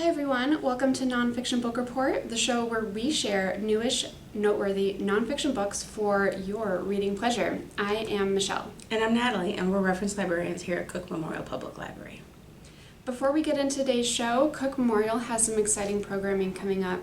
Hi everyone, welcome to Nonfiction Book Report, the show where we share newish, noteworthy nonfiction books for your reading pleasure. I am Michelle. And I'm Natalie, and we're reference librarians here at Cook Memorial Public Library. Before we get into today's show, Cook Memorial has some exciting programming coming up.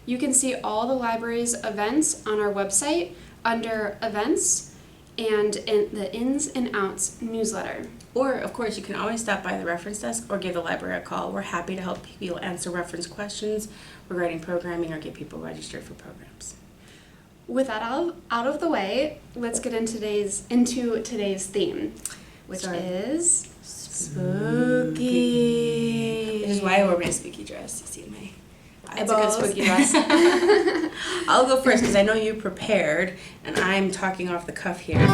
You can see all the library's events on our website under Events and in the Ins and Outs newsletter. Or, of course, you can always stop by the reference desk or give the library a call. We're happy to help people answer reference questions regarding programming or get people registered for programs. With that out of the way, let's get into today's theme, which is spooky. Which is why I wore my spooky dress. You see my It's a good spooky dress. I'll go first because I know you prepared, and I'm talking off the cuff here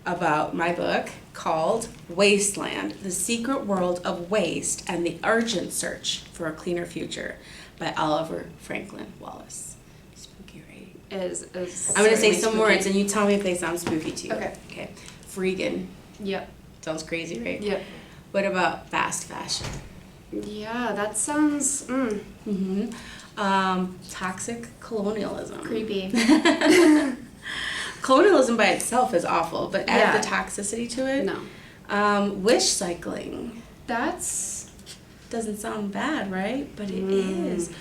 about my book called Wasteland, The Secret World of Waste and the Urgent Search for a Cleaner Future by Oliver Franklin Wallace. Spooky, right? I'm going to say some words and you tell me if they sound spooky to you. Okay. Freegan. Yep. Sounds crazy, right? Yep. What about fast fashion? Yeah, that sounds Toxic colonialism. creepy. Colonialism by itself is awful, but add the toxicity to it. No. Wish cycling. That's Doesn't sound bad, right? But it is.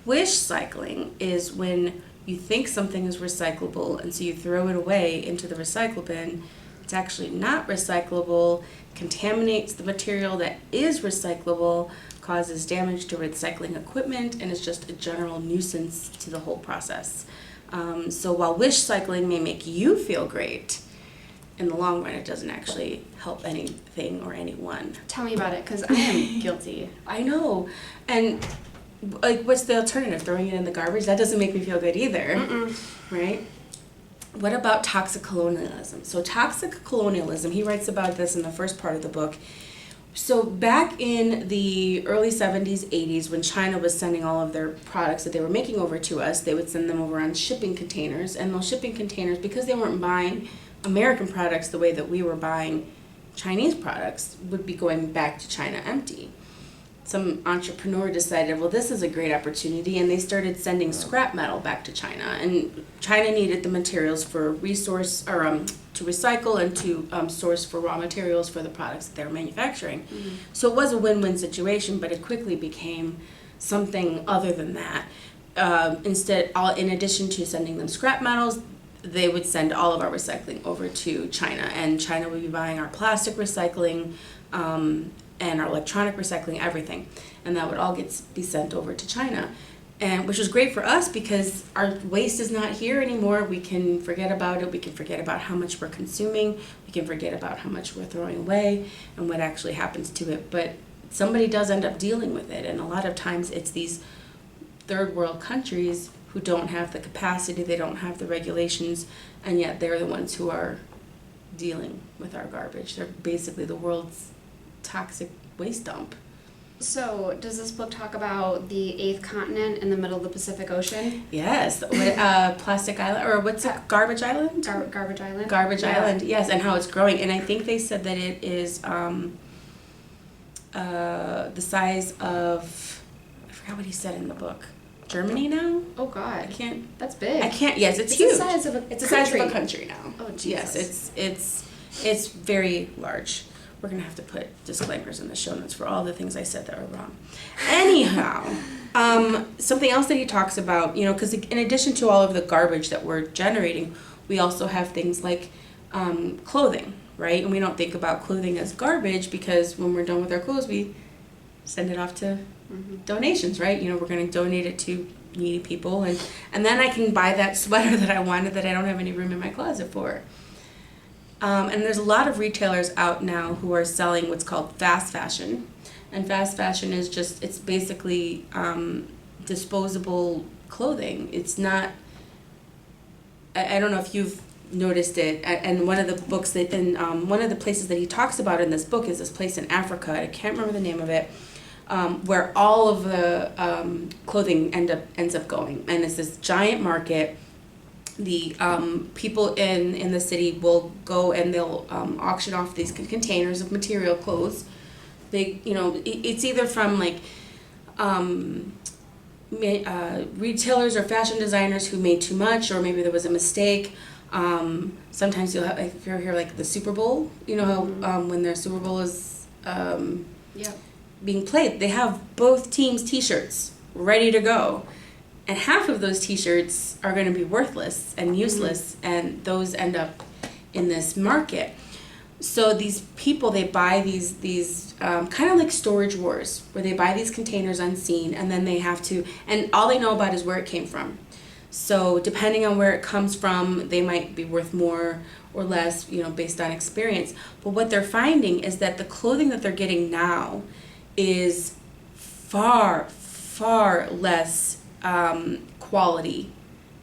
Wish cycling is when you think something is recyclable, and so you throw it away into the recycle bin. It's actually not recyclable, contaminates the material that is recyclable, causes damage to recycling equipment, and is just a general nuisance to the whole process. So while wish cycling may make you feel great, in the long run it doesn't actually help anything or anyone. Tell me about it, because I am guilty. I know. And like, what's the alternative? Throwing it in the garbage? That doesn't make me feel good either. Right? What about toxic colonialism? So toxic colonialism, he writes about this in the first part of the book. So back in the early 70s, 80s, when China was sending all of their products that they were making over to us, they would send them over on shipping containers. And those shipping containers, because they weren't buying American products the way that we were buying Chinese products, would be going back to China empty. Some entrepreneur decided, well, this is a great opportunity, and they started sending scrap metal back to China. And China needed the materials for to recycle and to source for raw materials for the products that they were manufacturing. So it was a win-win situation, but it quickly became something other than that. In addition to sending them scrap metals, they would send all of our recycling over to China, and China would be buying our plastic recycling, and our electronic recycling, everything. And that would all be sent over to China. And which was great for us because our waste is not here anymore. We can forget about it. We can forget about how much we're consuming. We can forget about how much we're throwing away and what actually happens to it. But somebody does end up dealing with it. And a lot of times it's these third world countries who don't have the capacity, they don't have the regulations, and yet they're the ones who are dealing with our garbage. They're basically the world's toxic waste dump. So, does this book talk about the 8th continent in the middle of the Pacific Ocean? Yes. Plastic Island, or what's it? Garbage Island? Garbage Island? Garbage Island, yes, and how it's growing. And I think they said that it is the size of, I forgot what he said in the book. Germany now? Oh, God. I can't. That's big. Yes, it's huge. The size of a It's the size of a country now. Oh, Jesus. Yes, it's very large. We're going to have to put disclaimers in the show notes for all the things I said that were wrong. Anyhow, something else that he talks about, because in addition to all of the garbage that we're generating, we also have things like clothing, right? And we don't think about clothing as garbage because when we're done with our clothes, we send it off to donations, right? We're going to donate it to needy people, and then I can buy that sweater that I wanted that I don't have any room in my closet for. And there's a lot of retailers out now who are selling what's called fast fashion. And fast fashion is it's basically disposable clothing. It's not, I don't know if you've noticed it, and one of the books one of the places that he talks about in this book is this place in Africa, I can't remember the name of it, where all of the clothing ends up going. And it's this giant market. The people in the city will go and they'll auction off these containers of material clothes. They, it's either from like retailers or fashion designers who made too much, or maybe there was a mistake. Sometimes you'll have, if you're here like the Super Bowl, when their Super Bowl is being played, they have both teams' t-shirts ready to go. And half of those t-shirts are going to be worthless and useless, and those end up in this market. So these people, they buy these kind of like storage wars, where they buy these containers unseen, and then they have to, and all they know about is where it came from. So depending on where it comes from, they might be worth more or less, based on experience. But what they're finding is that the clothing that they're getting now is far, far less quality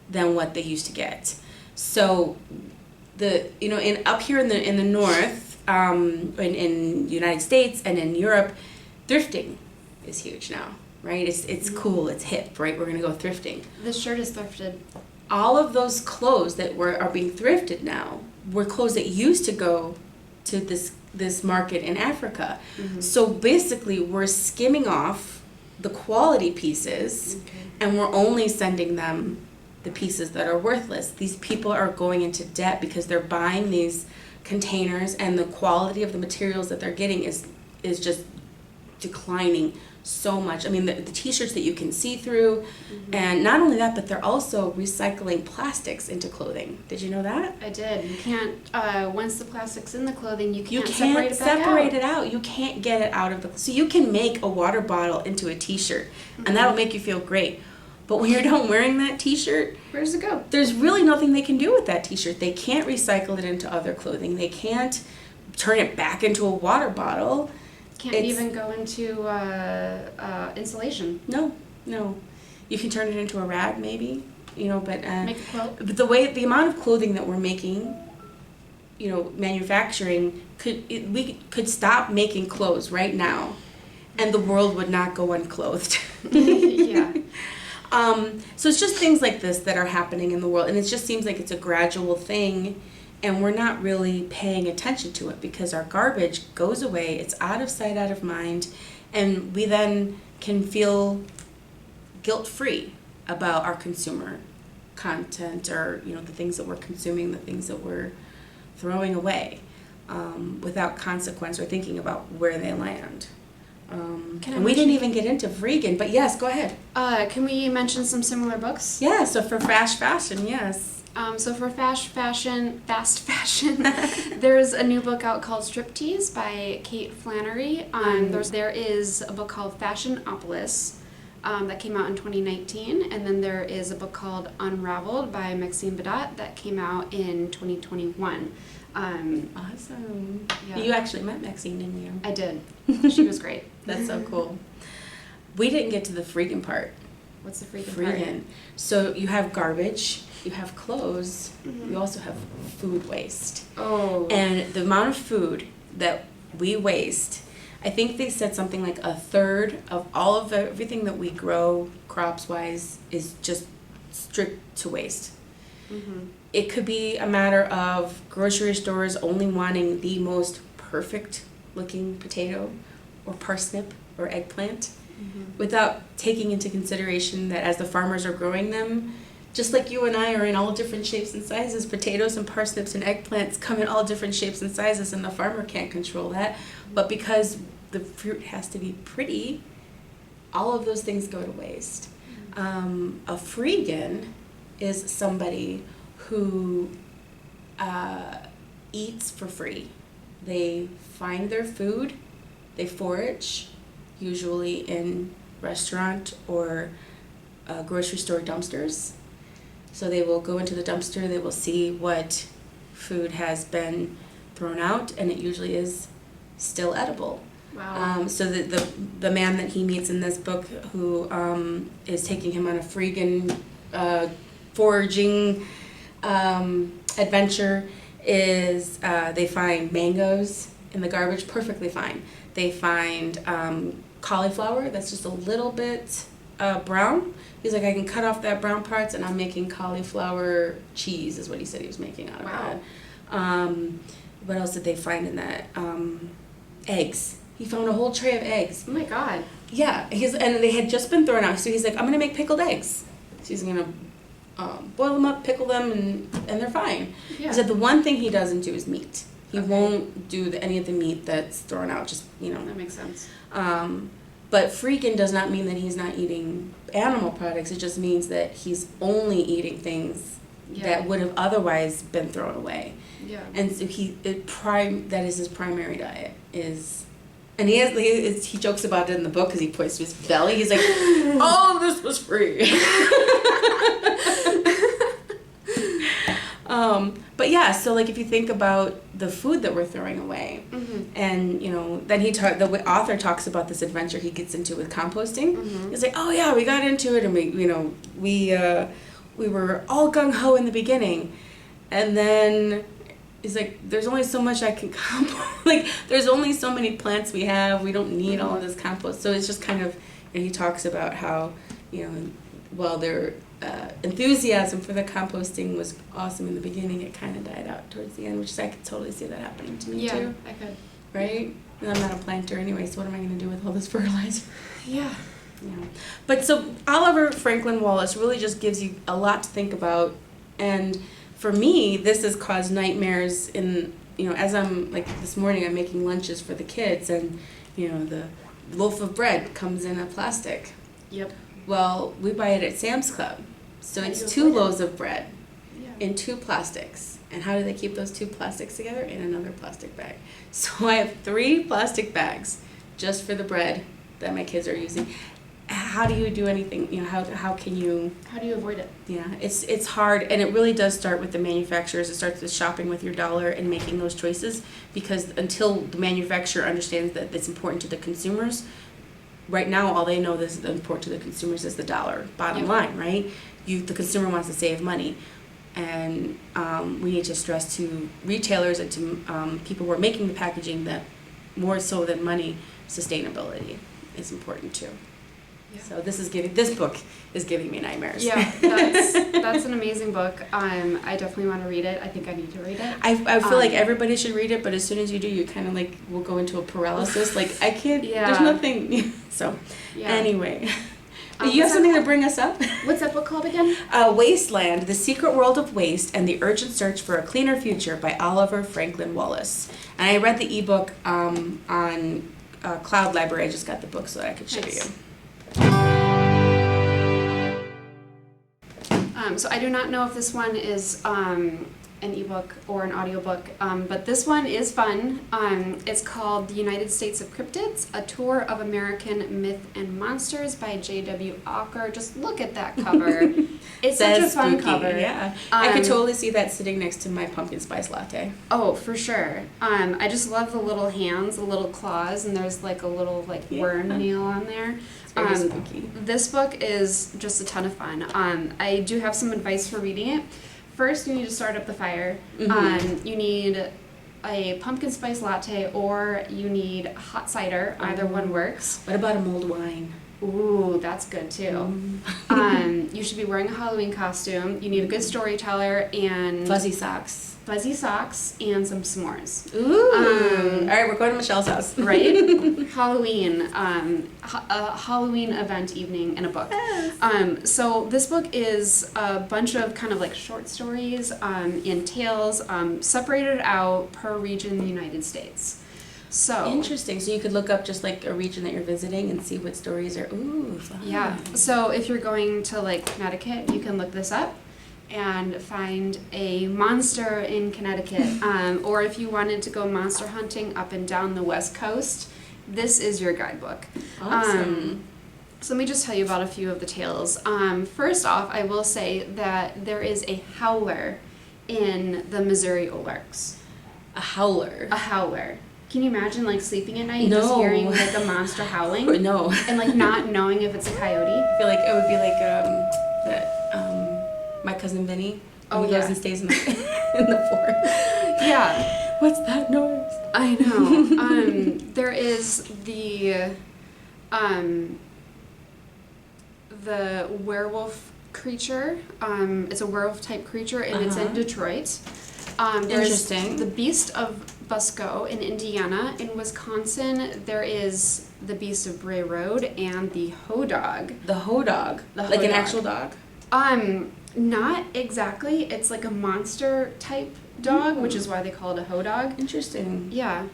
than what they used to get. So up here in the north, in the United States and in Europe, thrifting is huge now, right? It's cool, it's hip, right? We're gonna go thrifting. This shirt is thrifted. All of those clothes that are being thrifted now were clothes that used to go to this market in Africa. So basically, we're skimming off the quality pieces, and we're only sending them the pieces that are worthless. These people are going into debt because they're buying these containers, and the quality of the materials that they're getting is just declining so much. I mean, the t-shirts that you can see through, and not only that, but they're also recycling plastics into clothing. Did you know that? I did. You can't, once the plastic's in the clothing, you can't separate it out. You can't get it out of the, so you can make a water bottle into a t-shirt, and that'll make you feel great. But when you're done wearing that t-shirt, where does it go? There's really nothing they can do with that t-shirt. They can't recycle it into other clothing. They can't turn it back into a water bottle. Can't even go into insulation. No. You can turn it into a rag, maybe, but make a quilt. But the amount of clothing that we're making, manufacturing, we could stop making clothes right now, and the world would not go unclothed. Yeah. So it's just things like this that are happening in the world, and it just seems like it's a gradual thing, and we're not really paying attention to it because our garbage goes away, it's out of sight, out of mind, and we then can feel guilt-free about our consumer content, or the things that we're consuming, the things that we're throwing away, without consequence or thinking about where they land. And we didn't even get into vegan, but yes, go ahead. Can we mention some similar books? Yeah, so for fast fashion, yes. So for fast fashion, there's a new book out called Striptease by Kate Flannery. There is a book called Fashionopolis that came out in 2019, and then there is a book called Unraveled by Maxine Badat that came out in 2021. Awesome. Yeah. You actually met Maxine, didn't you? I did. She was great. That's so cool. We didn't get to the freaking part. What's the freaking part? So you have garbage, you have clothes, you also have food waste. Oh. And the amount of food that we waste, I think they said something like a third of all of everything that we grow crops-wise is just strict to waste. It could be a matter of grocery stores only wanting the most perfect looking potato or parsnip or eggplant, without taking into consideration that as the farmers are growing them, just like you and I are in all different shapes and sizes, potatoes and parsnips and eggplants come in all different shapes and sizes, and the farmer can't control that. But because the fruit has to be pretty, all of those things go to waste. A freegan is somebody who eats for free. They find their food, they forage, usually in restaurant or grocery store dumpsters. So they will go into the dumpster, they will see what food has been thrown out, and it usually is still edible. Wow. So the man that he meets in this book, who is taking him on a freegan foraging adventure, is they find mangoes in the garbage, perfectly fine. They find cauliflower that's just a little bit brown. He's like, I can cut off that brown parts, and I'm making cauliflower cheese, is what he said he was making out of that. What else did they find in that? Eggs. He found a whole tray of eggs. Oh my God. Yeah, and they had just been thrown out, so he's like, I'm going to make pickled eggs. So he's going to boil them up, pickle them, and they're fine. Yeah. He said the one thing he doesn't do is meat. He Okay. won't do any of the meat that's thrown out, just, That makes sense. But freaking does not mean that he's not eating animal products. It just means that he's only eating things that would have otherwise been thrown away. Yeah. And so that is his primary diet is, and he jokes about it in the book because he points to his belly. He's like, "Oh, this was free." But yeah, so like if you think about the food that we're throwing away, and then the author talks about this adventure he gets into with composting. He's like, "Oh yeah, we got into it, and we were all gung ho in the beginning, and then." He's like, there's only so much I can compost. Like, there's only so many plants we have. We don't need all of this compost. So it's just kind of, he talks about how, while their enthusiasm for the composting was awesome in the beginning, it kind of died out towards the end, which is, I could totally see that happening to me too. Yeah, I could. Right? And I'm not a planter anyway, so what am I going to do with all this fertilizer? Yeah. Yeah. But so Oliver Franklin Wallace really just gives you a lot to think about, and for me, this has caused nightmares as I'm, like this morning, I'm making lunches for the kids, and, the loaf of bread comes in a plastic. Yep. Well, we buy it at Sam's Club. So How do it's you 2 avoid it? loaves of bread Yeah. in 2 plastics. And how do they keep those 2 plastics together? In another plastic bag. So I have 3 plastic bags just for the bread that my kids are using. How do you do anything? How can you... How do you avoid it? Yeah, it's hard, and it really does start with the manufacturers. It starts with shopping with your dollar and making those choices, because until the manufacturer understands that it's important to the consumers, right now all they know this is important to the consumers is the dollar, bottom line, right? The consumer wants to save money, and we need to stress to retailers and to people who are making the packaging that more so than money, sustainability is important too. Yeah. So this book is giving me nightmares. Yeah, that's an amazing book. I definitely want to read it. I think I need to read it. I feel like everybody should read it, but as soon as you do, you kind of like will go into a paralysis. Like I can't. Yeah. There's nothing. So anyway, you have what's something to bring us up? What's that book called again? Wasteland: The Secret World of Waste and the Urgent Search for a Cleaner Future by Oliver Franklin Wallace. And I read the ebook on Cloud Library. I just got the book so that I could show you. So I do not know if this one is an ebook or an audiobook, but this one is fun. It's called The United States of Cryptids, A Tour of American Myth and Monsters by J.W. Walker. Just look at that cover. It's such a fun spooky, cover. Yeah. I could totally see that sitting next to my pumpkin spice latte. Oh, for sure. I just love the little hands, the little claws, and there's like a little worm nail on there. Very spooky. This book is just a ton of fun. I do have some advice for reading it. First, you need to start up the fire. You need a pumpkin spice latte, or you need hot cider. Either one works. What about a mulled wine? Ooh, that's good too. You should be wearing a Halloween costume. You need a good storyteller and Fuzzy socks. And some s'mores. Ooh. All right, we're going to Michelle's house. Right? Halloween, a Halloween event evening in a book. Yes. So this book is a bunch of kind of like short stories and tales separated out per region in the United States. So interesting. So you could look up just like a region that you're visiting and see what stories are. Ooh, fun. Yeah. So if you're going to like Connecticut, you can look this up and find a monster in Connecticut. Or if you wanted to go monster hunting up and down the West Coast, this is your guidebook. Awesome. So let me just tell you about a few of the tales. First off, I will say that there is a howler in the Missouri Ozarks. A howler. A howler. Can you imagine like sleeping at night and No. just hearing like a monster howling? No. And like not knowing if it's a coyote? I feel like it would be like my cousin Vinny. Oh, he yeah. goes and stays in the forest. Yeah. What's that noise? I know. There is the werewolf creature. It's a werewolf type creature, and it's in Detroit. There's Interesting. the beast of Busco in Indiana. In Wisconsin, there is the Beast of Bray Road and the Ho Dog. The Ho Dog? Like an actual dog? Not exactly. It's like a monster type dog, which is why they call it a Ho Dog. Interesting. Yeah.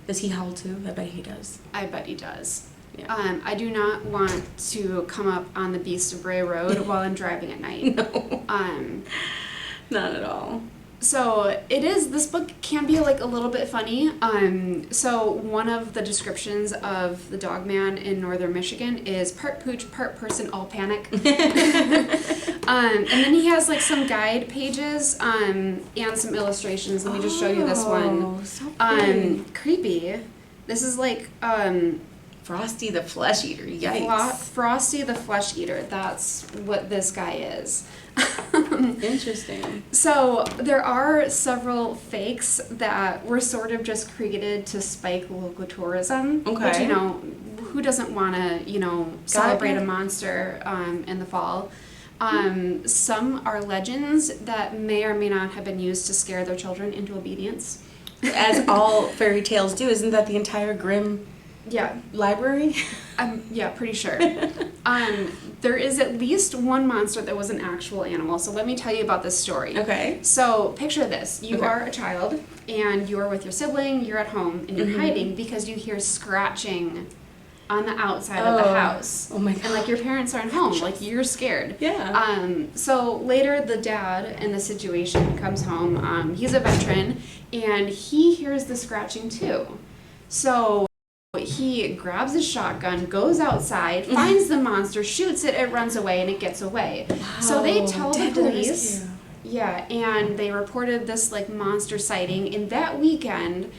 Does he howl too? I bet he does. I bet he does. Yeah. I do not want to come up on the Beast of Bray Road while I'm driving at night. No. Not at all. So this book can be like a little bit funny. So one of the descriptions of the dog man in northern Michigan is part pooch, part person, all panic. And then he has like some guide pages and some illustrations. Let me just show you this one. So pretty. Creepy. This is like Frosty the Flesh Eater. Yikes. Frosty the Flesh Eater. That's what this guy is. Interesting. So there are several fakes that were sort of just created to spike local tourism. Okay. Which, who doesn't want to, celebrate a monster in the fall? Some are legends that may or may not have been used to scare their children into obedience. As all fairy tales do. Isn't that the entire Grimm library? Yeah, pretty sure. There is at least one monster that was an actual animal. So let me tell you about this story. Okay. So picture this. You are a child and you're with your sibling, you're at home, and you're hiding because you hear scratching on the outside of the house. Oh my God. And like your parents aren't home. Like you're scared. Yeah. So later the dad in the situation comes home. He's a veteran and he hears the scratching too. So he grabs his shotgun, goes outside, finds the monster, shoots it, it runs away, and it gets away. Wow. So they tell the police. Rescue. Yeah, and they reported this like monster sighting. And that weekend,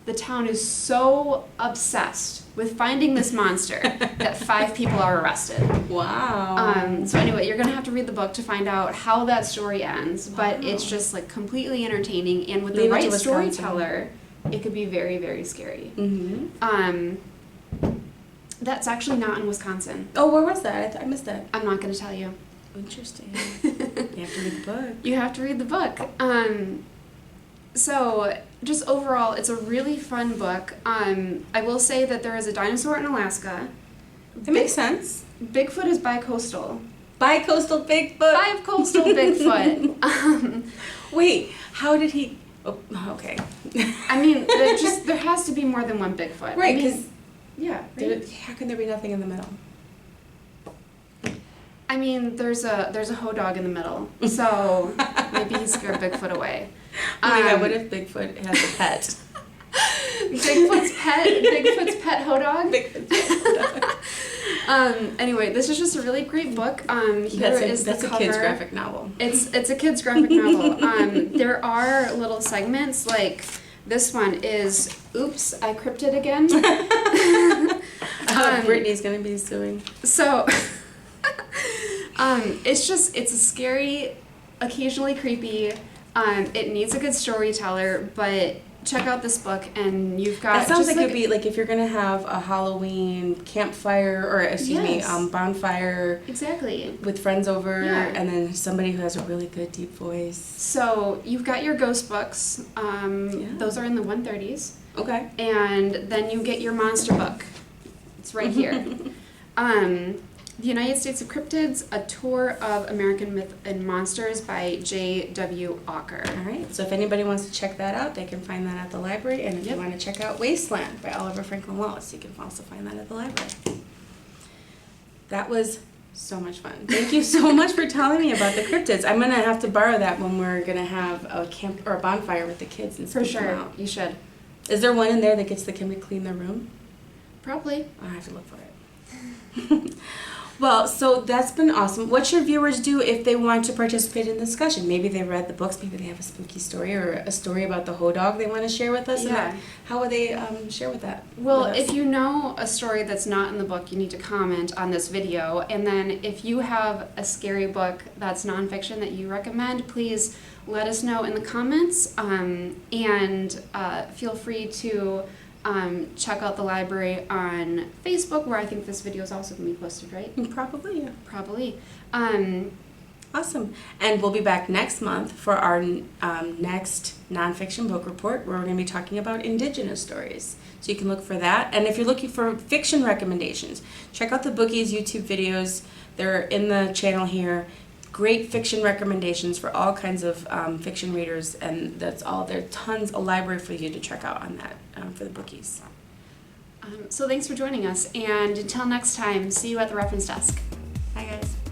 the town is so obsessed with finding this monster that 5 people are arrested. Wow. So anyway, you're gonna have to read the book to find out how that story ends. But it's just like completely entertaining, and with the right storyteller, it could be very, very scary. That's actually not in Wisconsin. Oh, where was that? I missed that. I'm not going to tell you. Interesting. You have to read the book. You have to read the book. So, just overall, it's a really fun book. I will say that there is a dinosaur in Alaska. That makes sense. Bigfoot is bi-coastal. Bi-coastal Bigfoot. Bi-coastal Bigfoot. Wait, how did he... Oh, okay. I mean, there has to be more than one Bigfoot. Right, because... Yeah. Right? How can there be nothing in the middle? I mean, there's a Ho Dog in the middle, so maybe he scared Bigfoot away. Oh my God, what if Bigfoot has a pet? Bigfoot's pet Ho Dog? Bigfoot's pet Ho Dog. Anyway, this is just a really great book. That's a kid's graphic novel. It's a kid's graphic novel. There are little segments, like this one is, oops, I cryptid again. Brittany's going to be suing. So, it's a scary, occasionally creepy, it needs a good storyteller, but check out this book and you've got... That sounds like it would be like if you're going to have a Halloween campfire, or bonfire. Exactly. With friends over, and then somebody who has a really good deep voice. So you've got your ghost books. Those are in the 130s. Okay. And then you get your monster book. It's right here. The United States of Cryptids, A Tour of American Myth and Monsters by J.W. Auker. All right, so if anybody wants to check that out, they can find that at the library. And if you want to check out Wasteland by Oliver Franklin Wallace, you can also find that at the library. That was so much fun. Thank you so much for telling me about the cryptids. I'm going to have to borrow that when we're going to have a camp or a bonfire with the kids. And for sure, you should. Is there one in there that gets the kid to clean their room? Probably. I'll have to look for it. Well, so that's been awesome. What should viewers do if they want to participate in the discussion? Maybe they read the books, maybe they have a spooky story or a story about the Ho Dog they want to share with us. Yeah. How would they share with that? Well, if you know a story that's not in the book, you need to comment on this video. And then if you have a scary book that's nonfiction that you recommend, please let us know in the comments. And feel free to check out the library on Facebook, where I think this video is also going to be posted, right? Probably, yeah. Probably. Awesome. And we'll be back next month for our next nonfiction book report, where we're going to be talking about Indigenous stories. So you can look for that. And if you're looking for fiction recommendations, check out the Bookies YouTube videos. They're in the channel here. Great fiction recommendations for all kinds of fiction readers, and that's all. There's tons of library for you to check out on that for the Bookies. So thanks for joining us, and until next time, see you at the reference desk. Bye, guys.